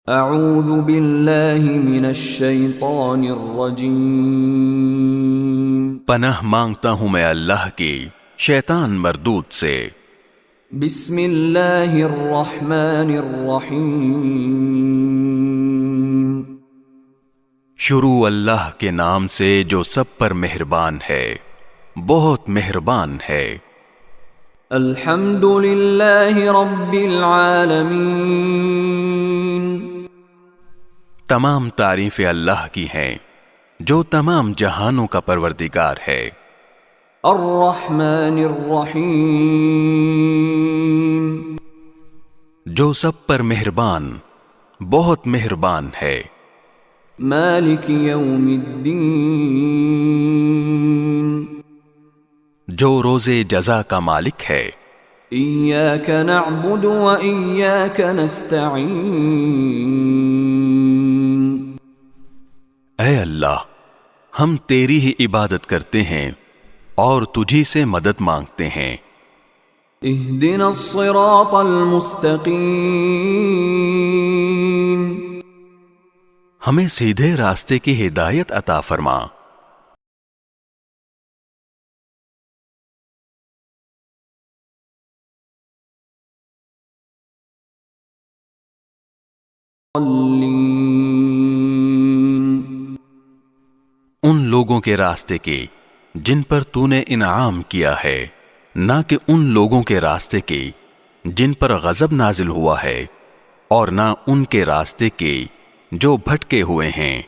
اعوذ باللہ من الشیطان الرجیم۔ پناہ مانگتا ہوں میں اللہ کی شیطان مردود سے۔ بسم اللہ الرحمن الرحیم۔ شروع اللہ کے نام سے جو سب پر مہربان ہے، بہت مہربان ہے۔ الحمد للہ رب العالمین۔ تمام تعریفیں اللہ کی ہیں جو تمام جہانوں کا پروردگار ہے۔ الرحمن الرحیم۔ جو سب پر مہربان، بہت مہربان ہے۔ مالک یوم الدین۔ جو روز جزا کا مالک ہے۔ ایاک نعبد و ایاک نستعین۔ اے اللہ، ہم تیری ہی عبادت کرتے ہیں اور تجھی سے مدد مانگتے ہیں۔ اہدنا الصراط المستقیم۔ ہمیں سیدھے راستے کی ہدایت عطا فرما۔ ان لوگوں کے راستے کی جن پر تو نے انعام کیا ہے، نہ کہ ان لوگوں کے راستے کی جن پر غضب نازل ہوا ہے، اور نہ ان کے راستے کی جو بھٹکے ہوئے ہیں۔